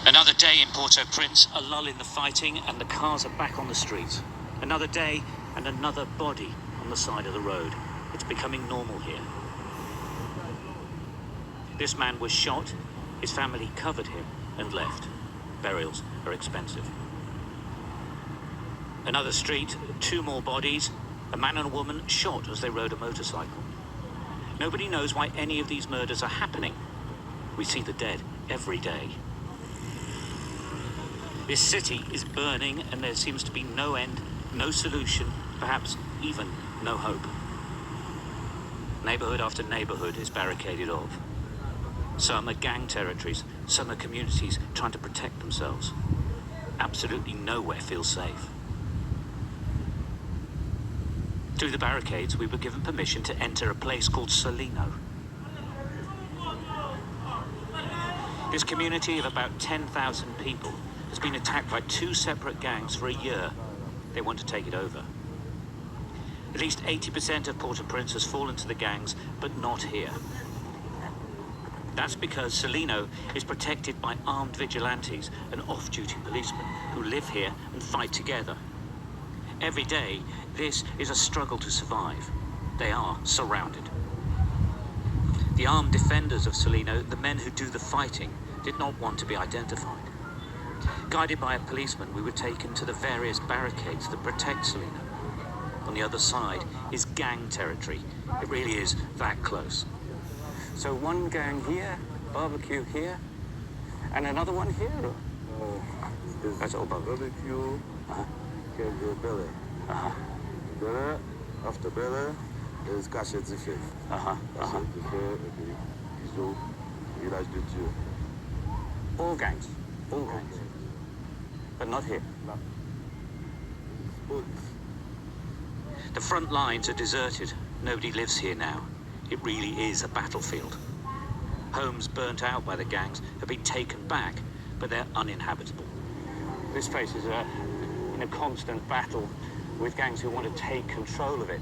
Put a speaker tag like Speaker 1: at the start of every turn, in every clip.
Speaker 1: Another day in Port-au-Prince, a lull in the fighting, and the cars are back on the streets. Another day and another body on the side of the road. It's becoming normal here. This man was shot, his family covered him and left. Burials are expensive. Another street, 2 more bodies, a man and a woman shot as they rode a motorcycle. Nobody knows why any of these murders are happening. We see the dead every day. This city is burning and there seems to be no end, no solution, perhaps even no hope. Neighborhood after neighborhood is barricaded off. Some are gang territories, some are communities trying to protect themselves. Absolutely nowhere feels safe. Through the barricades, we were given permission to enter a place called Salino. This community of about 10,000 people has been attacked by 2 separate gangs for a year. They want to take it over. At least 80% of Port-au-Prince has fallen to the gangs, but not here. That's because Salino is protected by armed vigilantes and off-duty policemen who live here and fight together. Every day, this is a struggle to survive. They are surrounded. The armed defenders of Salino, the men who do the fighting, did not want to be identified. Guided by a policeman, we were taken to the various barricades that protect Salino. On the other side is gang territory. It really is that close. So one gang here, barbecue here, and another one here? That's all barbecue.
Speaker 2: Can do belly. Belly, after belly, is Cachet du Feu. Cachet du Feu, et puis Guizot, Village de Dieu.
Speaker 1: All gangs. But not here.
Speaker 2: No.
Speaker 1: The front lines are deserted. Nobody lives here now. It really is a battlefield. Homes burnt out by the gangs have been taken back, but they're uninhabitable. This place is in a constant battle with gangs who want to take control of it.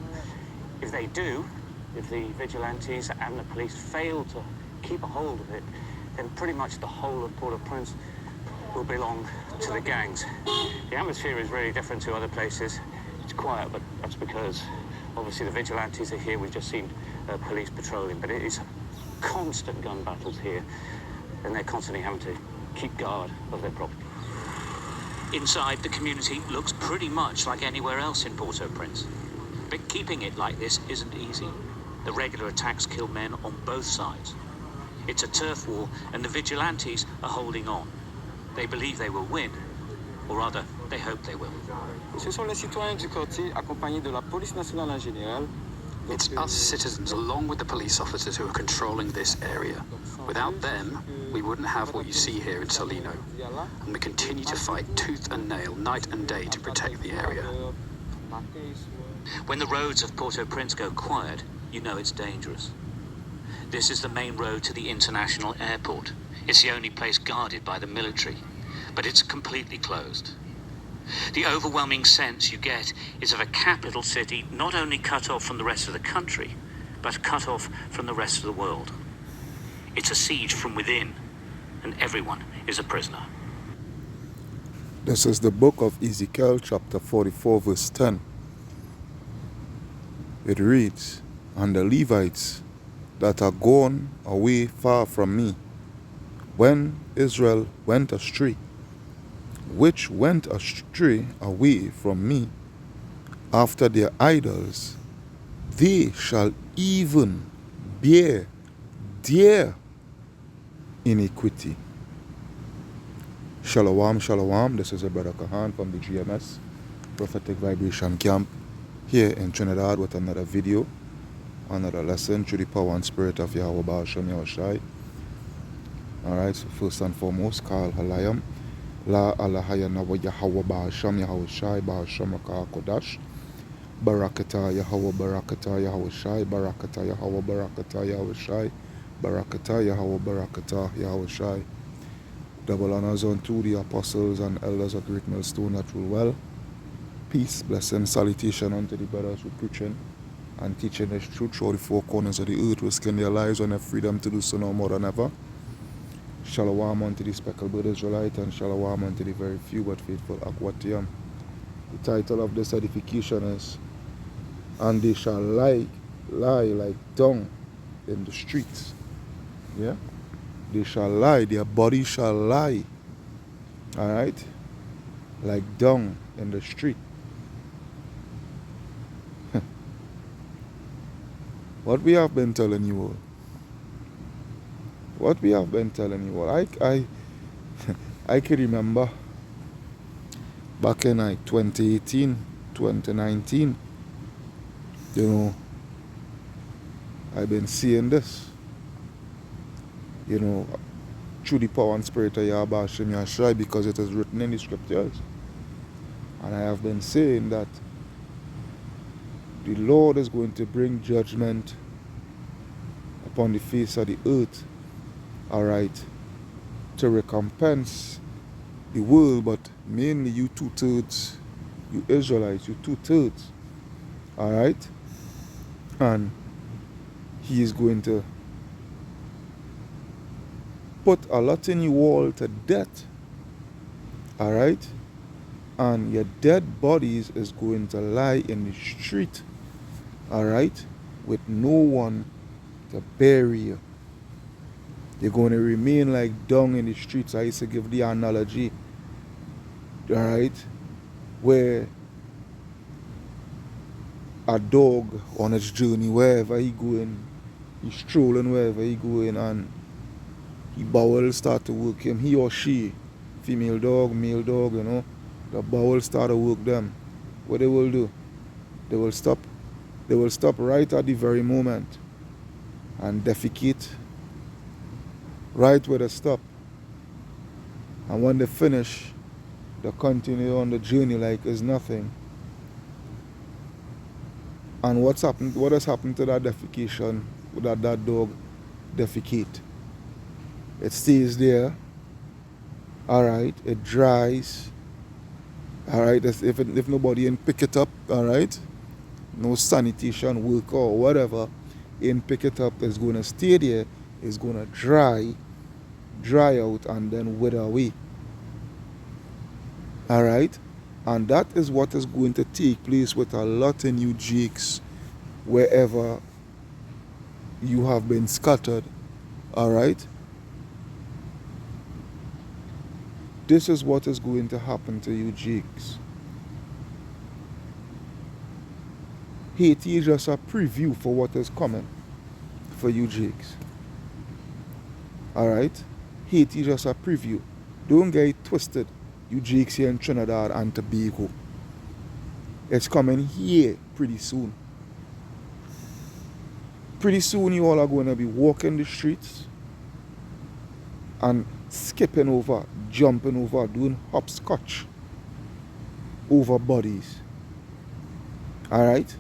Speaker 1: If they do, if the vigilantes and the police fail to keep a hold of it, then pretty much the whole of Port-au-Prince will belong to the gangs. The atmosphere is really different to other places. It's quiet, but that's because obviously the vigilantes are here. We've just seen police patrolling, but it is constant gun battles here, and they're constantly having to keep guard of their property. Inside, the community looks pretty much like anywhere else in Port-au-Prince. But keeping it like this isn't easy. The regular attacks kill men on both sides. It's a turf war, and the vigilantes are holding on. They believe they will win, or rather, they hope they will.
Speaker 3: Ce sont les citoyens du quartier, accompagnés de la police nationale en général.
Speaker 4: It's us citizens, along with the police officers, who are controlling this area. Without them, we wouldn't have what you see here in Salino. And we continue to fight tooth and nail, night and day, to protect the area.
Speaker 1: When the roads of Port-au-Prince go quiet, you know it's dangerous. This is the main road to the international airport. It's the only place guarded by the military, but it's completely closed. The overwhelming sense you get is of a capital city not only cut off from the rest of the country, but cut off from the rest of the world. It's a siege from within, and everyone is a prisoner.
Speaker 5: This is the book of Ezekiel, chapter 44, verse 10. It reads, "And the Levites that are gone away far from me, when Israel went astray, which went astray away from me after their idols, they shall even bear their iniquity." Shalom, shalom. This is a brother Kahan from the GMS Prophetic Vibration Camp here in Trinidad with another video, another lesson through the power and spirit of Yahweh Ba'ashem Yahushai. Alright, so first and foremost, Kal Halayam. La Alahaya Nawa Yahweh Ba'ashem Yahushai Ba'ashem Rakah Kodash. Barakata Yahweh Barakata Yahushai Barakata Yahweh Barakata Yahushai Barakata Yahweh Barakata Yahushai. Double honors unto the apostles and elders of Great Millstone that rule well. Peace, blessing, salutation unto the brothers who preaching and teaching this truth through the 4 corners of the earth, risking their lives and their freedom to do so no more than ever. Shalom unto the speckled bird Israelite, and shalom unto the very few but faithful Aquatium. The title of this edification is, "And they shall lie like dung in the streets." Yeah? They shall lie, their body shall lie. Alright? Like dung in the street. What we have been telling you all. What we have been telling you all. I can remember back in like 2018, 2019, you know, I've been seeing this, you know, through the power and spirit of Yahweh Hashem Yahshai, because it is written in the scriptures. And I have been saying that the Lord is going to bring judgment upon the face of the earth, alright, to recompense the world, but mainly you 2/3, you Israelites, you 2/3, alright? And he is going to put a lot in you all to death, alright? And your dead bodies is going to lie in the street, alright, with no one to bury you. You're going to remain like dung in the streets. I used to give the analogy, alright, where a dog on its journey, wherever he going, he's strolling wherever he going, and he bowel start to work him, he or she, female dog, male dog, you know, the bowel start to work them. What they will do? They will stop right at the very moment and defecate right where they stop. And when they finish, they continue on the journey like it's nothing. And what has happened to that defecation, that dog defecate? It stays there, alright, it dries, alright, if nobody in pick it up, alright, no sanitation worker or whatever in pick it up, is going to stay there, is going to dry out and then wither away, alright. And that is what is going to take place with a lot of new jakes wherever you have been scattered, alright. This is what is going to happen to you jakes. Haiti is just a preview for what is coming for you jakes, alright. Haiti is just a preview. Don't get it twisted, you jakes here in Trinidad and Tobago. It's coming here pretty soon. Pretty soon you all are going to be walking the streets and skipping over, jumping over, doing hopscotch over bodies. Alright?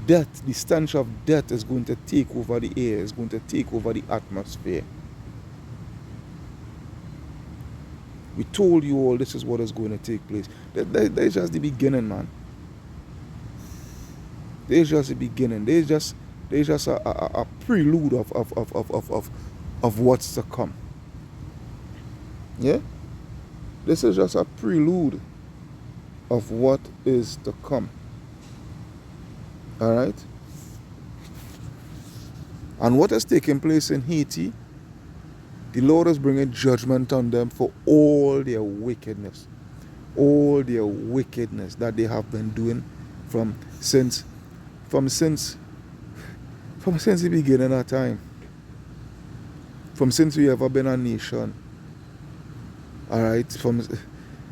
Speaker 5: Death, the stench of death is going to take over the air, is going to take over the atmosphere. We told you all this is what is going to take place. There's just the beginning, man. There's just the beginning. There's just a prelude of what's to come. Yeah? This is just a prelude of what is to come. Alright? And what has taken place in Haiti, the Lord is bringing judgment on them for all their wickedness. All their wickedness that they have been doing since the beginning of time. From since we ever been a nation. Alright?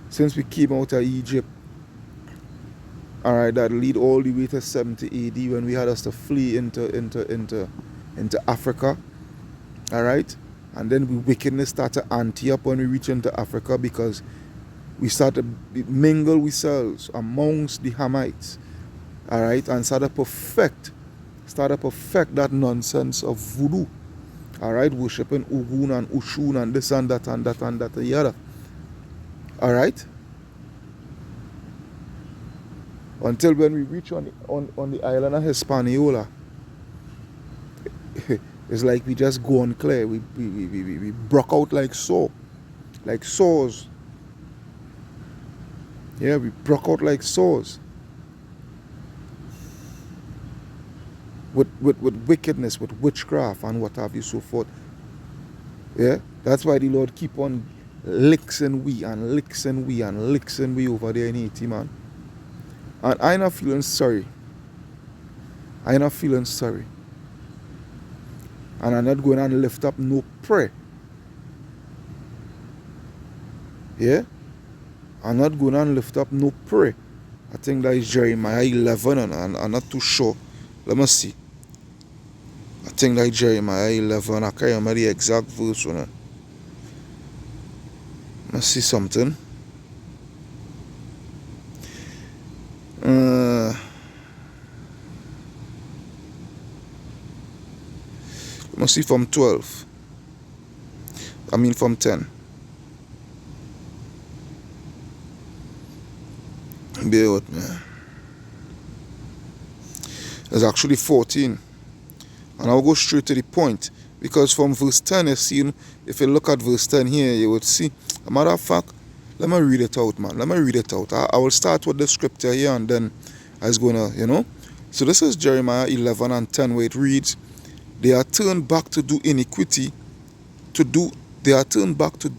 Speaker 5: Since we came out of Egypt. Alright, that lead all the way to 70 AD when we had us to flee into Africa. Alright? And then the wickedness started to ante up when we reach into Africa, because we started to mingle ourselves amongst the Hamites. Alright? And started to perfect that nonsense of voodoo. Alright? Worshipping Ogun and Ushun and this and that and that and that and the other. Alright? Until when we reach on the island of Hispaniola, It's like we just go on clear. We broke out like sores. Yeah, we broke out like sores. With wickedness, with witchcraft and what have you, so forth. Yeah, that's why the Lord keep on licking we and licking we and licking we over there in Haiti, man. And I not feeling sorry. I not feeling sorry. And I'm not going and lift up no prayer. Yeah? I'm not going and lift up no prayer. I think that is Jeremiah 11 and I'm not too sure. Let me see. I think that is Jeremiah 11. I can't remember the exact verse. Let me see something. Let me see from 12. I mean from 10. Bear with me. It's actually 14. And I'll go straight to the point. Because from verse 10, you see, if you look at verse 10 here, you would see. As a matter of fact, let me read it out, man. Let me read it out. I will start with the scripture here and then I was going to, you know. So this is Jeremiah 11 and 10 where it reads, they are turned back to do iniquity, they are turned back to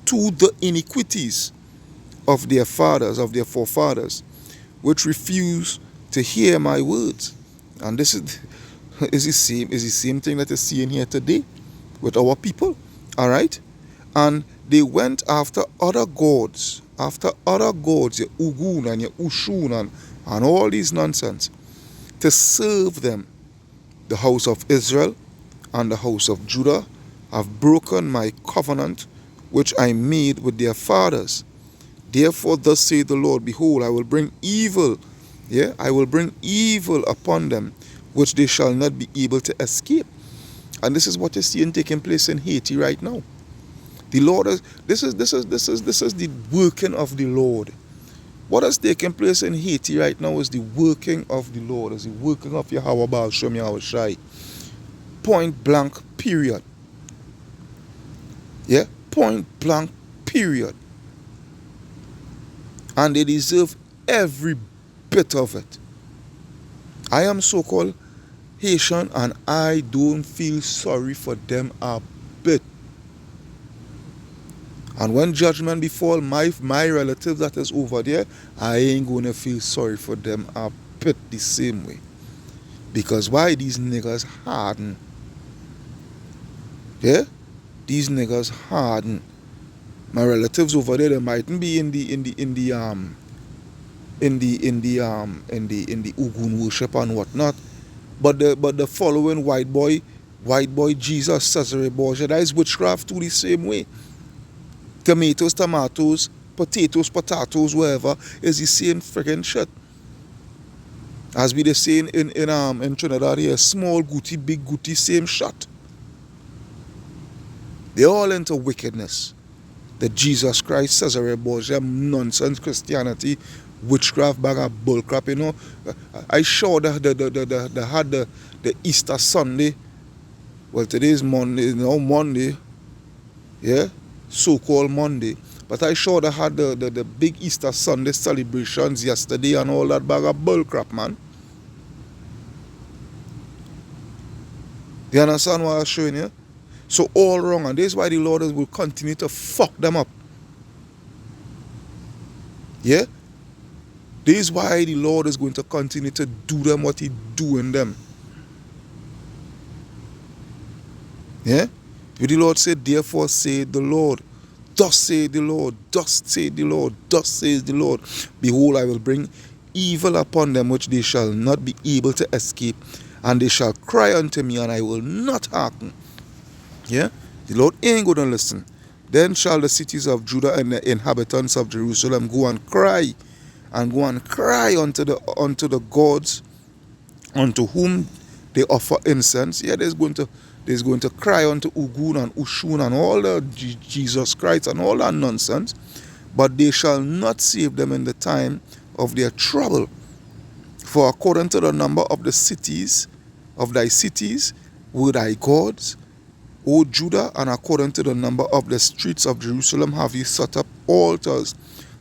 Speaker 5: the iniquities of their fathers, of their forefathers, which refuse to hear my words. And this is the same thing that is seen here today with our people. All right? And they went after other gods, your Ugun and your Ushun and all these nonsense, to serve them. The house of Israel and the house of Judah have broken my covenant which I made with their fathers. Therefore thus saith the Lord, behold, I will bring evil, I will bring evil upon them, which they shall not be able to escape. And this is what is seeing taking place in Haiti right now. The Lord is this is the working of the Lord. What is taking place in Haiti right now is the working of the Lord, is the working of Yahweh Baal Shem Yahweh Shai. Point blank, period. Yeah, point blank, period. And they deserve every bit of it. I am so-called Haitian and I don't feel sorry for them a bit. And when judgment befall my relative that is over there, I ain't gonna feel sorry for them a bit the same way. Because why? These niggas harden. Yeah? These niggas harden. My relatives over there, they mightn't be in the Ugun worship and whatnot. But the following white boy Jesus Cesare Borgia, that is witchcraft too the same way. Tomatoes, potatoes, whatever, is the same freaking shit. As we they say in Trinidad here, small goody, big goody, same shot. They're all into wickedness. The Jesus Christ, Cesare Borgia, nonsense Christianity, witchcraft, bag of bullcrap, you know. I saw that they had the Easter Sunday. Well, today is Monday, now Monday. Yeah? So-called Monday, but I sure they had the big Easter Sunday celebrations yesterday and all that bag of bullcrap, man. You understand what I'm showing you? So all wrong, and this is why the Lord will continue to fuck them up. Yeah? This is why the Lord is going to continue to do them what He doing them. Yeah? The Lord said, therefore saith the Lord, thus saith the Lord, thus saith the Lord, thus says the Lord, behold, I will bring evil upon them which they shall not be able to escape, and they shall cry unto me, and I will not hearken. Yeah? The Lord ain't going to listen. Then shall the cities of Judah and the inhabitants of Jerusalem go and cry unto the gods unto whom they offer incense. Yeah, there's going to cry unto Ugun and Ushun and all the Jesus Christ and all that nonsense, but they shall not save them in the time of their trouble. For according to the number of the cities, of thy cities, were thy gods, O Judah, and according to the number of the streets of Jerusalem have ye set up altars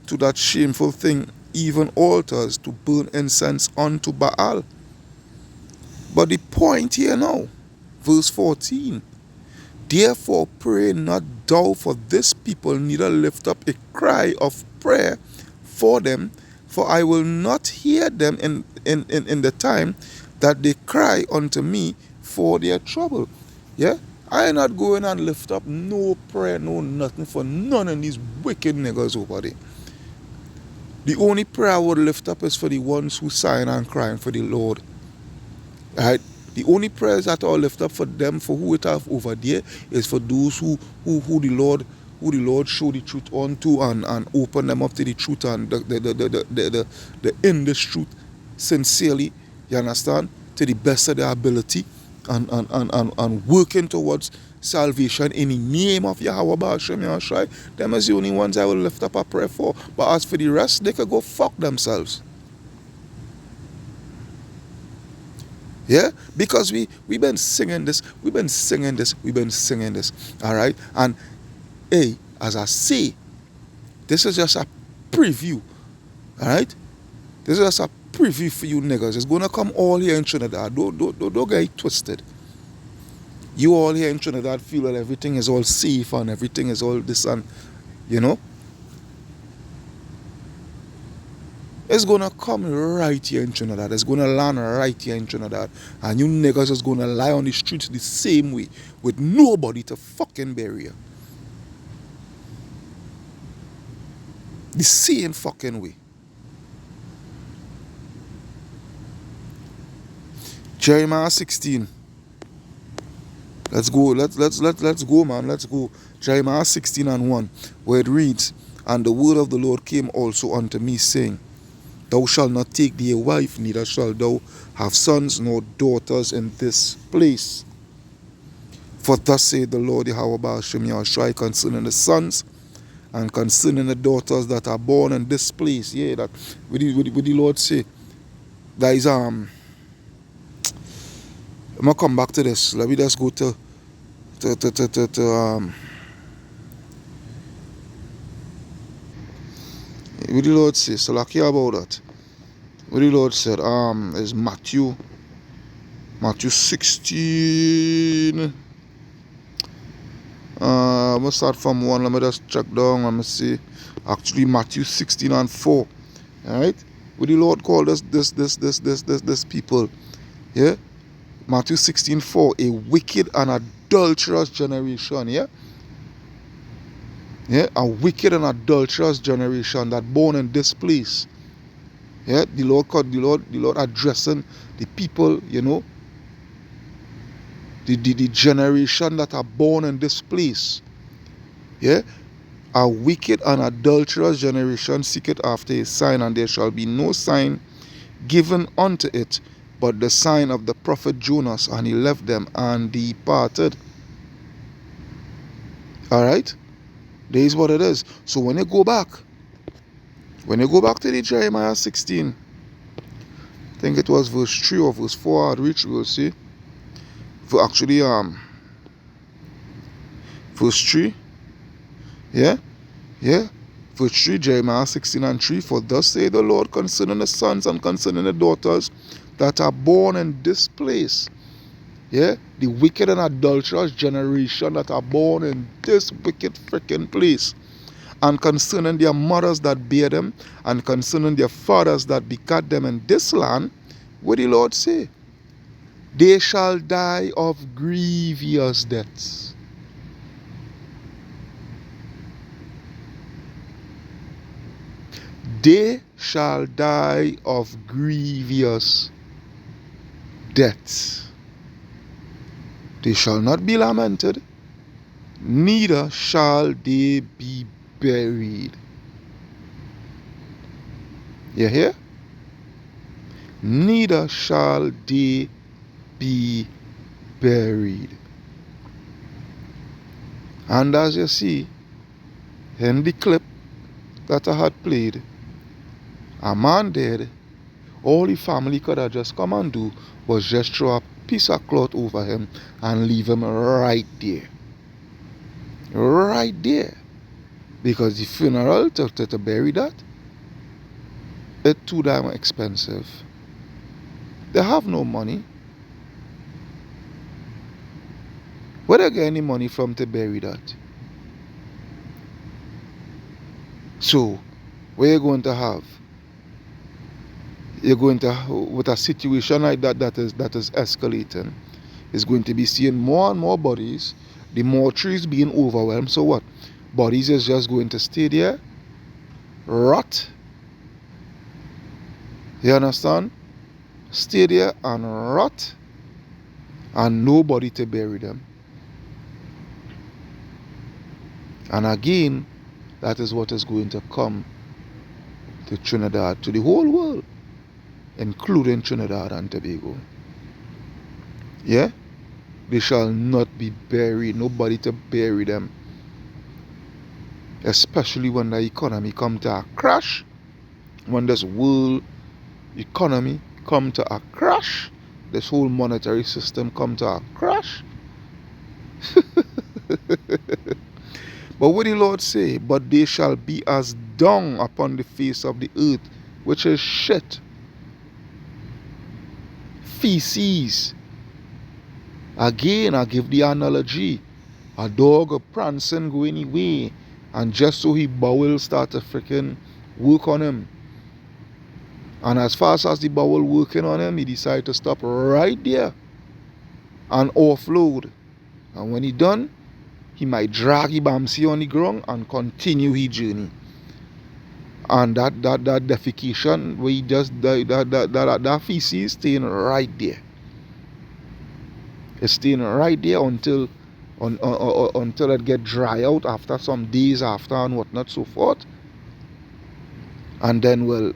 Speaker 5: to that shameful thing, even altars to burn incense unto Baal. But the point here now, verse 14, therefore pray not thou for this people, neither lift up a cry of prayer for them, for I will not hear them in the time that they cry unto me for their trouble. Yeah? I ain't not going and lift up no prayer, no nothing for none of these wicked niggas over there. The only prayer I would lift up is for the ones who sighing and crying for the Lord. Right? The only prayers that I'll lift up for them, for who it have over there, is for those who the Lord show the truth unto and open them up to the truth and the in this truth sincerely, you understand, to the best of their ability and working towards salvation in the name of Yahweh Ba'ashem Yahushai. Them is the only ones I will lift up a prayer for. But as for the rest, they could go fuck themselves. Yeah, because we've been singing this, all right? And hey, as I say, this is just a preview, all right? This is just a preview for you niggas. It's gonna come all here in Trinidad. Don't get it twisted. You all here in Trinidad feel that everything is all safe and everything is all this and, you know? It's gonna come right here in Trinidad. It's gonna land right here in Trinidad. And you niggas is gonna lie on the streets the same way with nobody to fucking bury you. The same fucking way. Jeremiah 16. Let's go. Let's go, man. Let's go. Jeremiah 16 and 1, where it reads, and the word of the Lord came also unto me, saying, thou shalt not take thee a wife, neither shalt thou have sons nor daughters in this place. For thus saith the Lord Yahweh Ba'ashem Yahushai concerning the sons and concerning the daughters that are born in this place. Yeah, that what the Lord say. That is I'm gonna come back to this. Let me just go to what the Lord say. So like here about that. What the Lord said is Matthew 16. I'm gonna start from 1. Let me just check down. Let me see. Actually Matthew 16 and 4. Alright? What the Lord called us this people. Yeah? Matthew 16:4, a wicked and adulterous generation, yeah? Yeah, a wicked and adulterous generation that born in this place. Yeah, the Lord addressing the people, you know, the generation that are born in this place. Yeah, a wicked and adulterous generation seeketh after a sign, and there shall be no sign given unto it but the sign of the prophet Jonas. And he left them and departed. Alright? There is what it is. So when you go back to the Jeremiah 16, I think it was verse 3 or verse 4 I'd reach, we'll see. For actually verse 3. Yeah? Verse 3, Jeremiah 16 and 3, for thus saith the Lord concerning the sons and concerning the daughters that are born in this place. Yeah, the wicked and adulterous generation that are born in this wicked freaking place. And concerning their mothers that bear them, and concerning their fathers that begat them in this land, what the Lord say? They shall die of grievous deaths. They shall die of grievous deaths. They shall not be lamented, neither shall they be buried. You hear? Neither shall they be buried. And as you see in the clip that I had played, a man dead, all the family could have just come and do was just throw up piece of cloth over him and leave him right there. Right there. Because the funeral to bury that, it's too damn expensive. They have no money. Where they get any money from to bury that? So, what you're going to have? You're going to, with a situation like that is escalating, is going to be seeing more and more bodies, the mortuaries being overwhelmed. So what? Bodies is just going to stay there, rot. You understand? Stay there and rot, and nobody to bury them. And again, that is what is going to come to Trinidad, to the whole world, including Trinidad and Tobago. Yeah? They shall not be buried, nobody to bury them. Especially when the economy come to a crash, when this world economy come to a crash, this whole monetary system come to a crash. But what the Lord say? But they shall be as dung upon the face of the earth, which is shit, feces. Again, I give the analogy. A dog prancing go anyway, and just so he bowel start to freaking work on him. And as fast as the bowel working on him, he decide to stop right there and offload. And when he done, he might drag his bamsi on the ground and continue his journey. And that defecation, where he just that feces staying right there. It's staying right there until it get dry out after some days after and whatnot so forth. And then, well,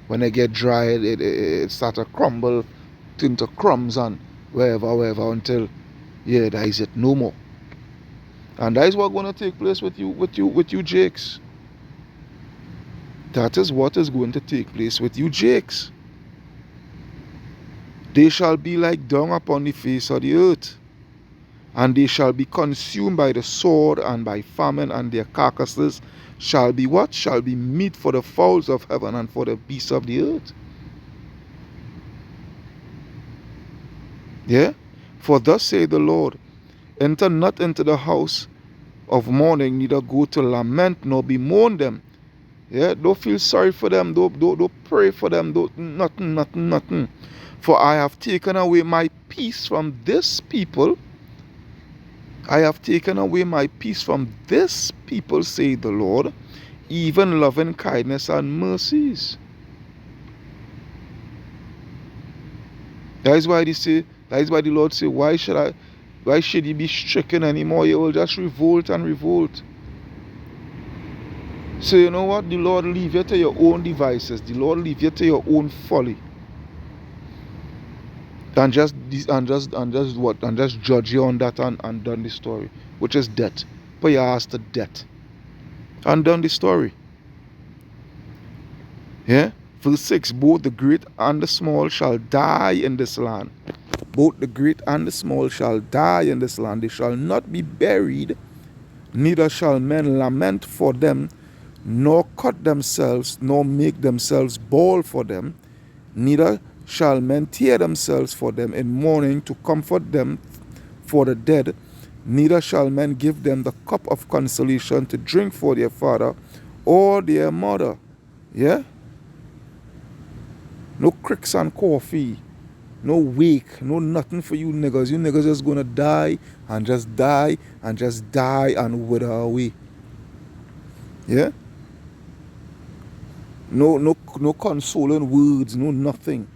Speaker 5: when it get dry, it start to crumble into crumbs and wherever until, yeah, that is it, no more. And that is what's going to take place with you Jakes. That is what is going to take place with you Jakes. They shall be like dung upon the face of the earth, and they shall be consumed by the sword and by famine, and their carcasses shall be what? Shall be meat for the fowls of heaven and for the beasts of the earth. Yeah? For thus saith the Lord, enter not into the house of mourning, neither go to lament, nor bemoan them. Yeah? Don't feel sorry for them, don't pray for them, nothing. For I have taken away my peace from this people. I have taken away my peace from this people, saith the Lord, even loving kindness and mercies. That is why the Lord say, why should you be stricken anymore? You will just revolt and revolt. So you know what? The Lord leave you to your own devices. The Lord leave you to your own folly. And just judge you on that and done the story, which is death. Put your ass to death and done the story. Yeah. Verse 6: both the great and the small shall die in this land. Both the great and the small shall die in this land. They shall not be buried, neither shall men lament for them, nor cut themselves, nor make themselves bald for them, neither shall men tear themselves for them in mourning to comfort them for the dead, neither shall men give them the cup of consolation to drink for their father or their mother. Yeah? No cricks and coffee, no wake, no nothing for you niggas. You niggas just gonna die and just die and just die and wither away. Yeah? No consoling words, no nothing.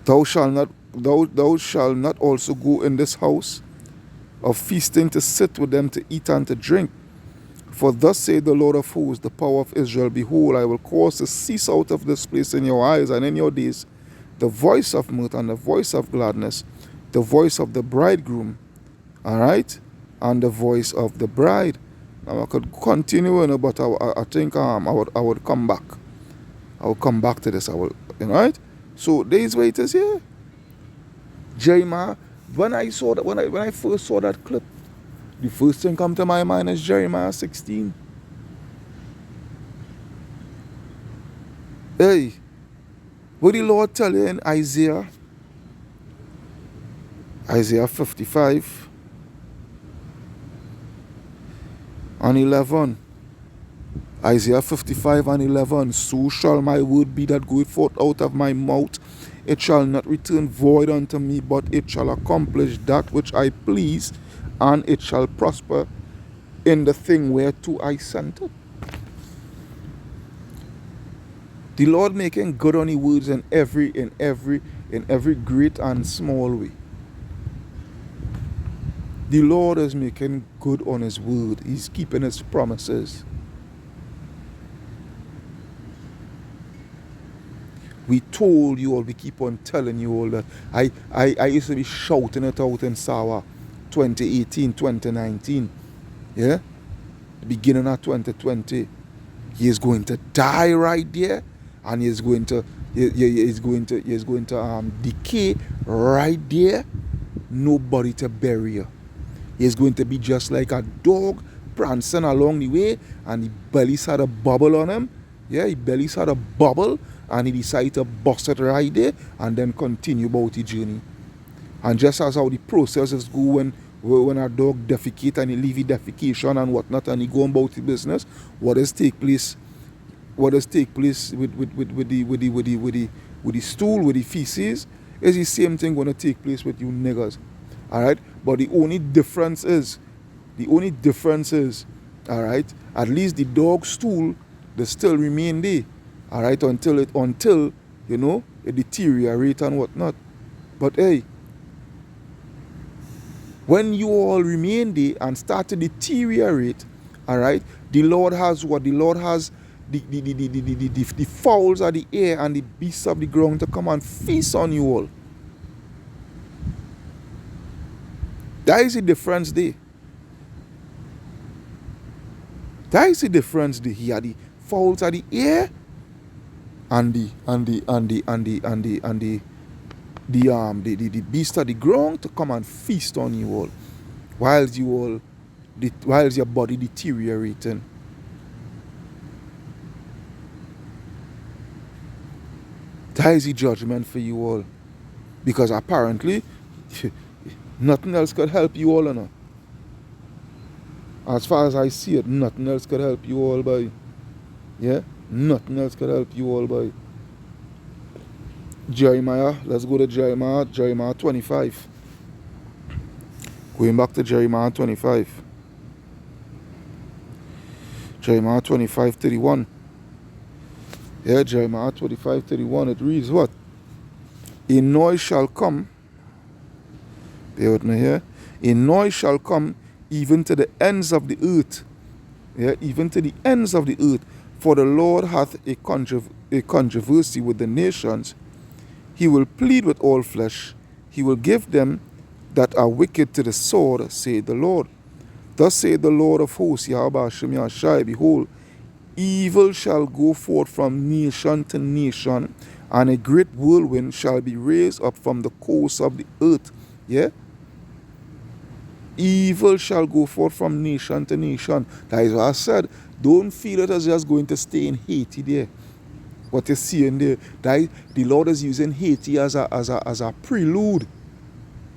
Speaker 5: Thou shalt not also go in this house of feasting to sit with them to eat and to drink. For thus saith the Lord of hosts, the power of Israel, behold, I will cause to cease out of this place in your eyes and in your days the voice of mirth and the voice of gladness, the voice of the bridegroom, all right, and the voice of the bride. Now I could continue, but I think I would come back. I will come back to this. Right? So there is where it is here. Jeremiah, when I first saw that clip, the first thing come to my mind is Jeremiah 16. Hey, what the Lord tell you in Isaiah 55 and 11. Isaiah 55 and 11. So shall my word be that goeth forth out of my mouth. It shall not return void unto me, but it shall accomplish that which I please, and it shall prosper in the thing whereto I sent it. The Lord making good on his words in every great and small way. The Lord is making good on his word. He's keeping his promises. We told you all, we keep on telling you all that. I used to be shouting it out in Sawa 2018, 2019. Yeah? The beginning of 2020. He is going to die right there, and he's going to decay right there. Nobody to bury you. He's going to be just like a dog prancing along the way, and his belly's had a bubble on him. Yeah, his belly's had a bubble, and he decided to bust it right there and then continue about the journey. And just as how the processes go when a dog defecate and he leave his defecation and whatnot and he go about the business, what does take place with the stool, with the feces, is the same thing going to take place with you niggas. Alright? But the only difference is, alright, at least the dog stool, they still remain there. Alright, until it deteriorates and whatnot. But hey, when you all remain there and start to deteriorate, alright, the Lord has what? The Lord has the fowls of the air and the beasts of the ground to come and feast on you all. That is the difference there. That is the difference there. He had the fowls of the air and the beast of the ground to come and feast on you all, whilst your body deteriorating. That is the judgment for you all, because apparently nothing else could help you all, enough. As far as I see it, nothing else could help you all, boy. Yeah, nothing else could help you all, boy. Jeremiah, let's go to Jeremiah 25. Going back to Jeremiah 25. Jeremiah 25:31. Yeah, Jeremiah 25:31. It reads what? A noise shall come. Bear with me here. A noise shall come even to the ends of the earth. Yeah, even to the ends of the earth. For the Lord hath a controversy with the nations. He will plead with all flesh. He will give them that are wicked to the sword, saith the Lord. Thus saith the Lord of hosts, Yahweh Hashem Yahshai, behold, evil shall go forth from nation to nation, and a great whirlwind shall be raised up from the coast of the earth. Yeah? Evil shall go forth from nation to nation. That is what I said. Don't feel it as just going to stay in Haiti there. What you're seeing there, that the Lord is using Haiti as a prelude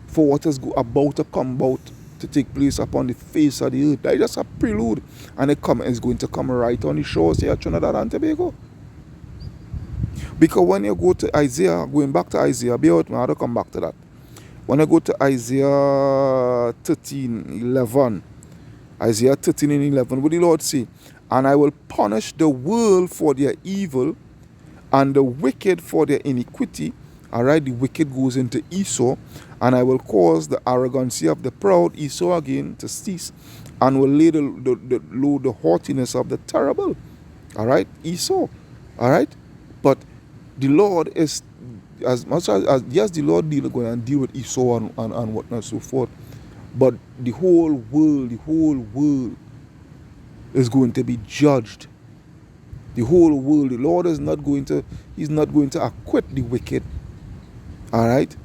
Speaker 5: for what is about to come about to take place upon the face of the earth. That is just a prelude, and it is going to come right on the shores here at Trinidad and Tobago. Because when you go to Isaiah, going back to Isaiah, bear with me, I have to come back to that. When I go to Isaiah 13:11, Isaiah 13:11, what the Lord say? And I will punish the world for their evil, and the wicked for their iniquity. Alright, the wicked goes into Esau, and I will cause the arrogancy of the proud, Esau again, to cease, and will lay low the haughtiness of the terrible. Alright, Esau. Alright, but the Lord is, as much as yes, the Lord going and deal with Esau and whatnot, so forth, but the whole world is going to be judged. The whole world. The Lord is not going to, he's not going to acquit the wicked. All right?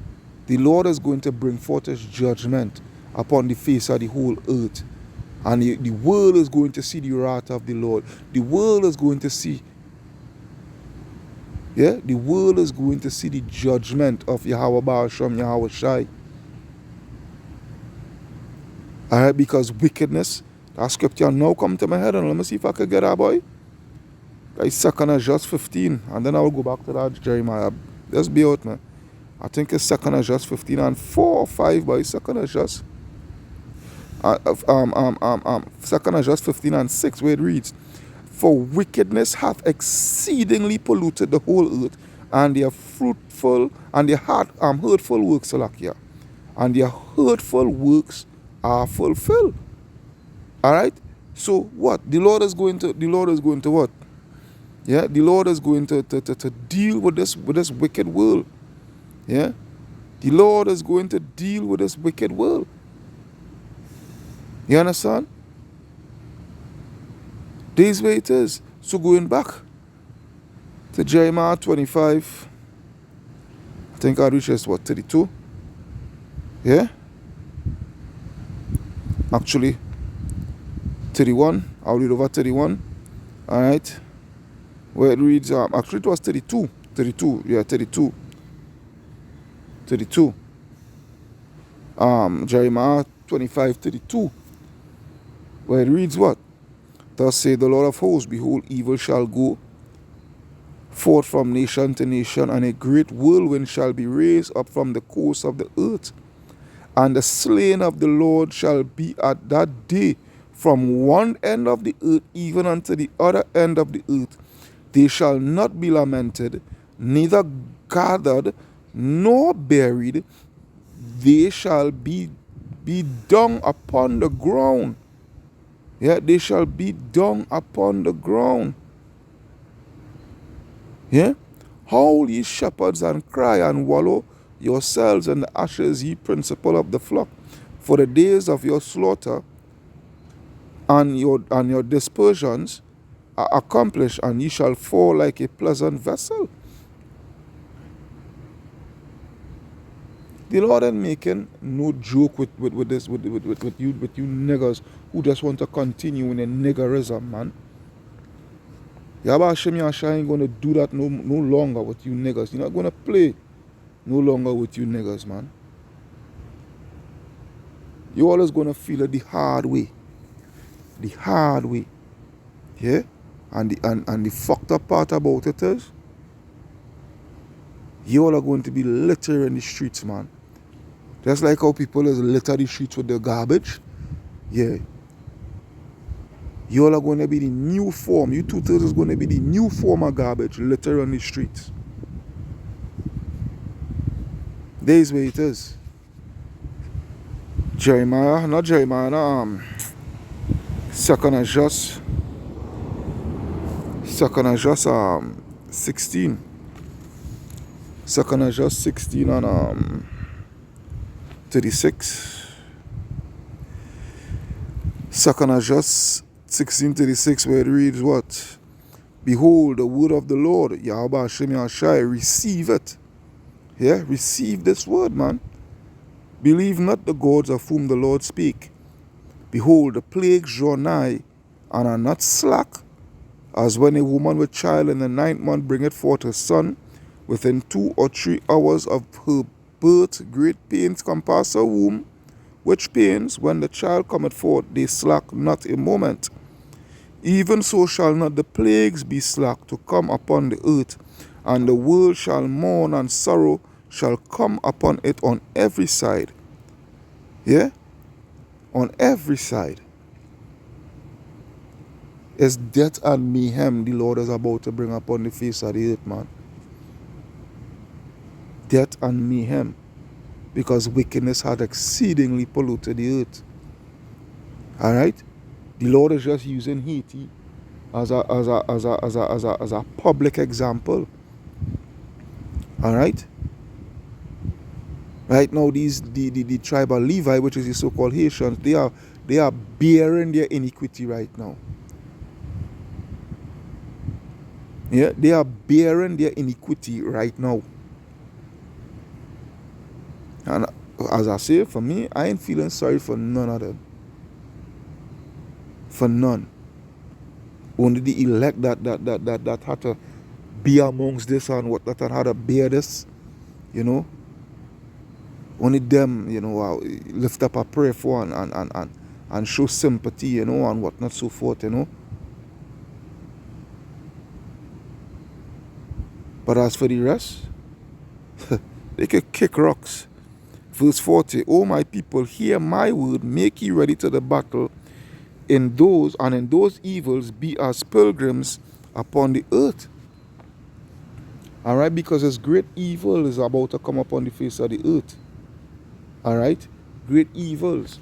Speaker 5: The Lord is going to bring forth his judgment upon the face of the whole earth. And the world is going to see the wrath of the Lord. The world is going to see, the world is going to see the judgment of Yahweh Baal Shem, Yahweh Shai. All right, because wickedness, that scripture now come to my head, and let me see if I can get that, boy. It's 2 Just 15, and then I will go back to that Jeremiah. Just be out, man. I think it's 2 Just 15 and 4 or 5, boy. 2 Just. 2 Just 15 and 6, where it reads, "For wickedness hath exceedingly polluted the whole earth, and their fruitful and their hurtful works, Salakia, and their hurtful works are fulfilled." All right. So what? The Lord is going to what? Yeah, the Lord is going to deal with this wicked world. Yeah, the Lord is going to deal with this wicked world. You understand? This way it is. So going back to Jeremiah 25, I think I reached this, what, 32? Yeah? Actually, 31. I'll read over 31. All right? Where it reads, actually it was 32. 32, yeah, 32. 32. Jeremiah 25, 32. Where it reads what? "Thus saith the Lord of hosts, behold, evil shall go forth from nation to nation, and a great whirlwind shall be raised up from the coast of the earth. And the slain of the Lord shall be at that day from one end of the earth even unto the other end of the earth. They shall not be lamented, neither gathered nor buried. They shall be dung upon the ground." Yeah, they shall be dung upon the ground. Yeah? "Howl ye shepherds, and cry, and wallow yourselves in the ashes, ye principal of the flock. For the days of your slaughter and your dispersions are accomplished, and ye shall fall like a pleasant vessel." The Lord ain't making no joke with this with you niggers who just want to continue in a niggerism, man. Yahweh Hashem Yahshua ain't gonna do that no longer with you niggers. You're not gonna play no longer with you niggers, man. You always gonna feel it the hard way. The hard way. Yeah? And the fucked up part about it is, you all are going to be litter in the streets, man. Just like how people is litter the streets with their garbage. Yeah. You all are going to be the new form. You two-thirds is going to be the new form of garbage, litter on the streets. There's where it is. Jeremiah, not Jeremiah, no, 2 Just 16. 2 Just 16 and 36. 2 Just 16:36, where it reads what? "Behold, the word of the Lord, Yahweh Hashem Yahshai, receive it." Yeah, receive this word, man. "Believe not the gods of whom the Lord speak. Behold, the plagues draw nigh, and are not slack, as when a woman with child in the 9th month bringeth forth her son. Within 2 or 3 hours of her birth, great pains compass her womb, which pains, when the child cometh forth, they slack not a moment. Even so shall not the plagues be slack to come upon the earth, and the world shall mourn, and sorrow shall come upon it on every side." Yeah? On every side. It's death and mayhem the Lord is about to bring upon the face of the earth, man. Death and mayhem. Because wickedness had exceedingly polluted the earth. Alright? The Lord is just using Haiti as a public example. Alright? Right now, the tribe of Levi, which is the so-called Haitians, they are bearing their iniquity right now. Yeah, they are bearing their iniquity right now. And as I say, for me, I ain't feeling sorry for none of them. For none. Only the elect that had to be amongst this and what that had to bear this, you know. Only them, you know, lift up a prayer for and show sympathy, you know, and whatnot, so forth, you know. But as for the rest, they could kick rocks. Verse 40, O my people, hear my word, make ye ready to the battle. In those evils be as pilgrims upon the earth. Alright, because this great evil is about to come upon the face of the earth. Alright? Great evils.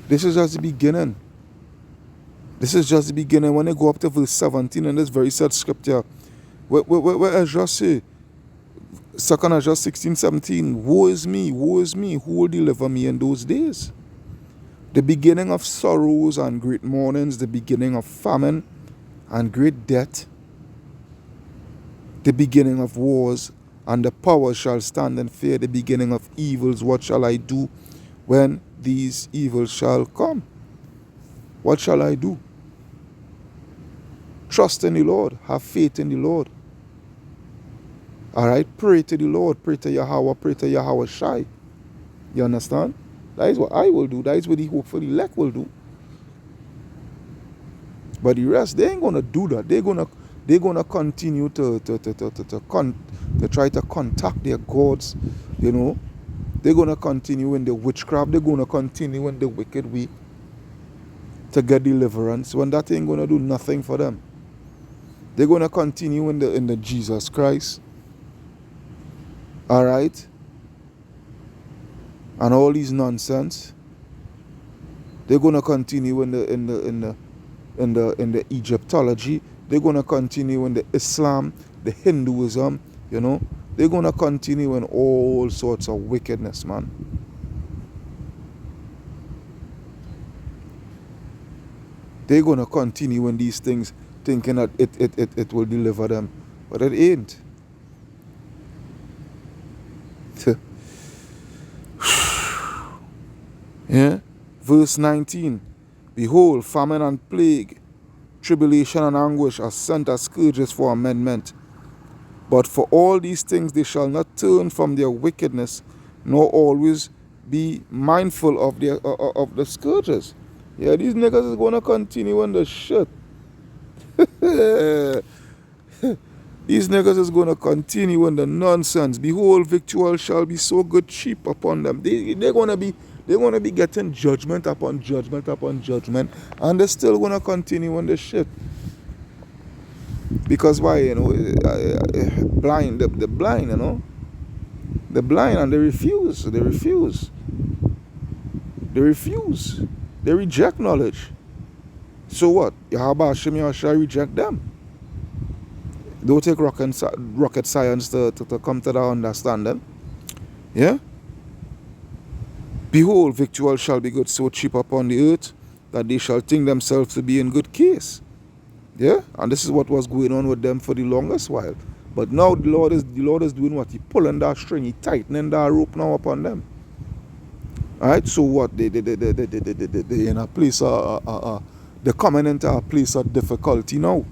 Speaker 5: This is just the beginning. This is just the beginning. When they go up to verse 17 in this very said scripture, where Ezra say, 2nd Ezra 16-17, woe is me, who will deliver me in those days? The beginning of sorrows and great mournings, the beginning of famine and great death, the beginning of wars, and the powers shall stand in fear, the beginning of evils. What shall I do when these evils shall come? What shall I do? Trust in the Lord. Have faith in the Lord. Alright? Pray to the Lord. Pray to Yahweh. Pray to Yahweh Shai. You understand? That is what I will do. That is what the hopeful elect will do. But the rest, they ain't gonna do that. They're gonna continue to try to contact their gods, you know. They're gonna continue in the witchcraft. They're gonna continue in the wicked way to get deliverance. When that ain't gonna do nothing for them. They're gonna continue in the Jesus Christ. All right. And all these nonsense. They're gonna continue in the Egyptology. They're gonna continue in the Islam, the Hinduism, you know. They're gonna continue in all sorts of wickedness, man. They're gonna continue in these things, thinking that it will deliver them, but it ain't. Yeah. Verse 19. Behold, famine and plague, tribulation and anguish are sent as scourges for amendment. But for all these things they shall not turn from their wickedness, nor always be mindful of the scourges. Yeah, these niggas is gonna continue in the shit. These niggas is gonna continue in the nonsense. Behold, victual shall be so good cheap upon them. They're gonna be getting judgment upon judgment upon judgment, and they're still gonna continue in the shit. Because why, you know, blind, the blind, you know, the blind, and they refuse, they reject knowledge. So what? Yahweh Hashem Yahushua reject them. Don't take rocket science to come to that understanding. Yeah? Behold, victual shall be good so cheap upon the earth that they shall think themselves to be in good case. Yeah? And this is what was going on with them for the longest while. But now the Lord is doing what? He pulling that string, he tightening that rope now upon them. Alright, so what? They in a place they're coming into a place of difficulty now.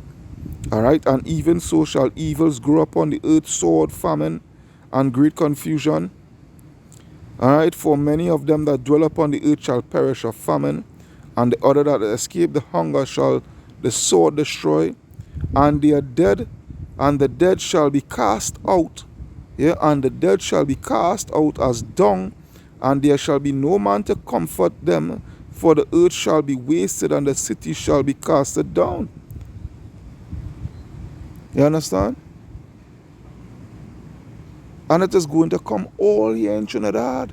Speaker 5: Alright, and even so shall evils grow upon the earth, sword, famine, and great confusion. Alright, for many of them that dwell upon the earth shall perish of famine, and the other that escape the hunger shall the sword destroy, and they are dead, and the dead shall be cast out. Yeah, and the dead shall be cast out as dung, and there shall be no man to comfort them, for the earth shall be wasted, and the city shall be casted down. You understand? And it is going to come all here in Trinidad.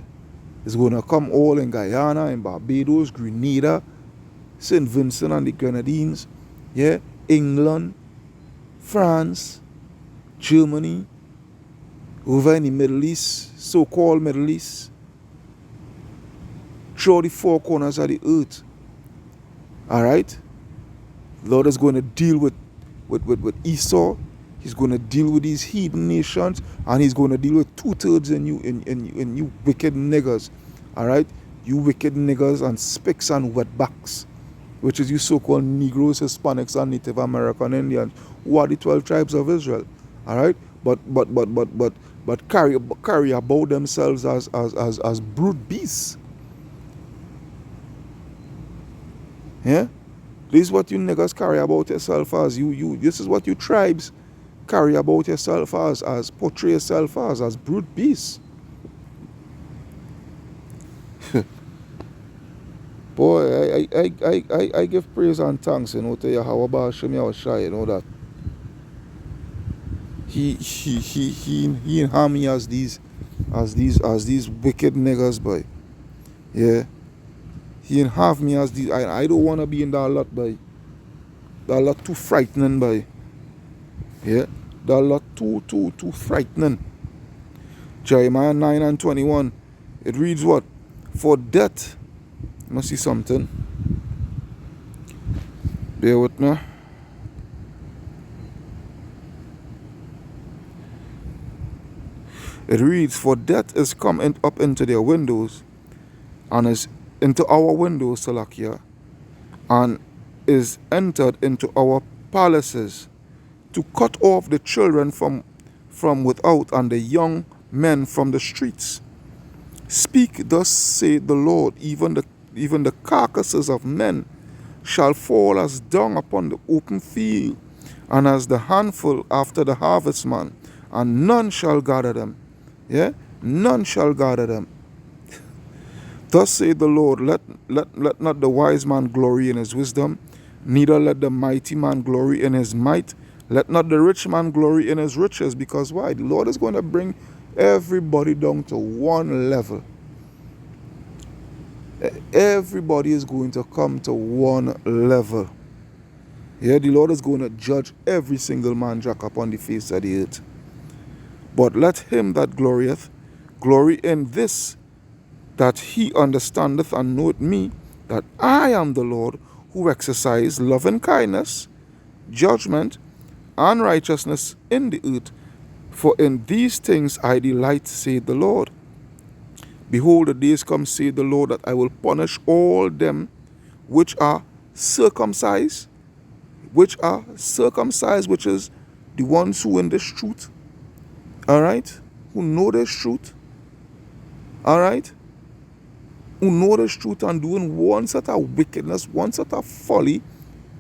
Speaker 5: It's going to come all in Guyana, in Barbados, Grenada, St. Vincent and the Grenadines, yeah, England, France, Germany, over in the Middle East, so-called Middle East, throughout the four corners of the earth. All right? The Lord is going to deal with with Esau. He's going to deal with these heathen nations, and he's going to deal with 2/3 in you wicked niggers. All right? You wicked niggers and spicks and wetbacks, which is you so-called Negroes, Hispanics, and Native American Indians, who are the 12 tribes of Israel. All right? But carry about themselves as brute beasts. Yeah? This is what you niggas carry about yourself as. This is what you tribes carry about yourself as portray yourself as brute beasts. Boy, I give praise and thanks, you know, to Yahweh Hashem Yahushua, you know, that he harm me as these wicked niggas, boy. Yeah. He have me as these. I don't want to be in that lot, boy. That lot too frightening, boy. Yeah. That lot too frightening. Jeremiah 9:21. It reads what? For death. You must see something. Bear with me. It reads, for death is come up into their windows, and is into our windows, Salakia, and is entered into our palaces, to cut off the children from without, and the young men from the streets. Speak, thus saith the Lord, even the carcasses of men shall fall as dung upon the open field, and as the handful after the harvestman, and none shall gather them. Yeah? None shall gather them. Thus saith the Lord, let not the wise man glory in his wisdom, neither let the mighty man glory in his might. Let not the rich man glory in his riches, because why? The Lord is going to bring everybody down to one level. Everybody is going to come to one level. Yeah, the Lord is going to judge every single man jack upon the face of the earth. But let him that glorieth glory in this, that he understandeth and knoweth me, that I am the Lord, who exercise loving kindness, judgment, and righteousness in the earth. For in these things I delight, saith the Lord. Behold, the days come, saith the Lord, that I will punish all them which are circumcised, which is the ones who in this truth, all right, who know this truth, all right, who know this truth and doing one set of wickedness, one set of folly,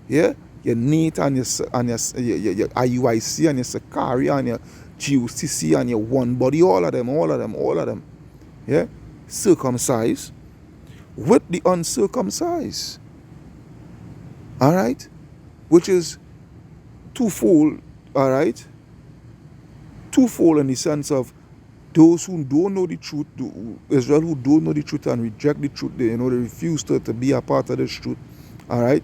Speaker 5: yeah, your NEAT and your IUIC and your Sakari and your GUCC and your One Body, all of them, yeah, circumcised with the uncircumcised, all right, which is twofold, all right, twofold in the sense of those who don't know the truth, Israel who don't know the truth and reject the truth, they refuse to be a part of this truth, all right,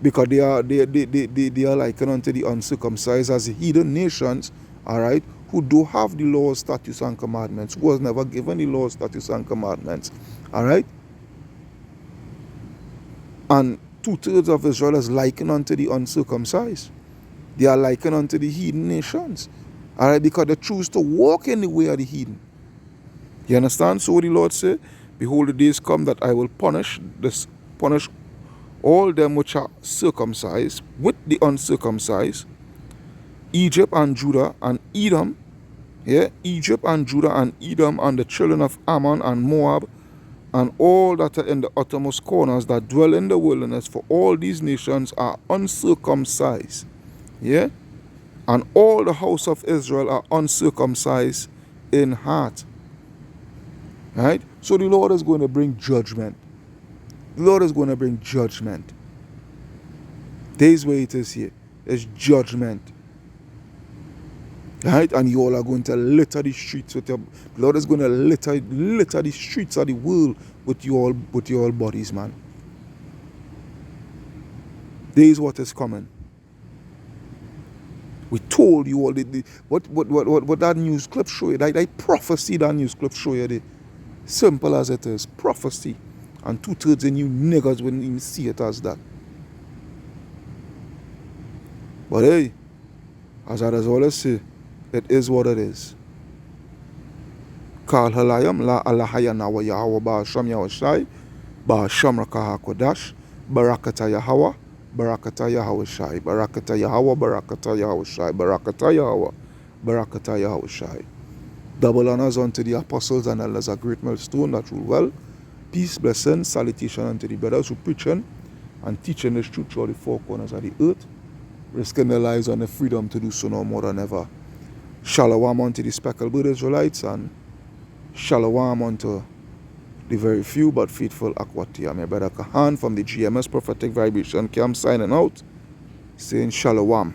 Speaker 5: because they are likened unto the uncircumcised as heathen nations, all right, who do have the laws, statutes, and commandments, who was never given the laws, statutes, and commandments, all right, and 2/3 of Israel is likened unto the uncircumcised. They are likened unto the heathen nations, all right, because they choose to walk in the way of the heathen. You understand? So the Lord said, behold, the days come that I will punish all them which are circumcised with the uncircumcised, Egypt and Judah and Edom, yeah, Egypt and Judah and Edom, and the children of Ammon and Moab, and all that are in the uttermost corners that dwell in the wilderness, for all these nations are uncircumcised, yeah, and all the house of Israel are uncircumcised in heart. Right? So the Lord is going to bring judgment. The Lord is going to bring judgment. This way it is here. It's judgment. Right? And you all are going to litter the streets with your... The Lord is going to litter the streets of the world with your bodies, man. This is what is coming. We told you all what that news clip show you. That prophecy that news clip show you. The simple as it is. Prophecy. And 2/3 of you niggas wouldn't even see it as that. But hey, as I always say, it is what it is. Kal halayam la alahayana wa Yahweh Ba'asham Yahushai Ba'asham Rakaha Kodash Barakata Yahweh Barakata Yahushai Barakata Yahweh Barakata Yahushai Barakata Yahweh Barakata Yahushai. Double honors unto the apostles and elders, a great millstone that rule well. Peace, blessing, salutation unto the brothers who preaching and teaching this truth throughout the four corners of the earth, risking their lives and their freedom to do so no more than ever. Shalom unto the speckled bird Israelites, and shalom unto the very few but faithful Akwati. My brother Kahan from the GMS Prophetic Vibration Camp signing out, saying shalom.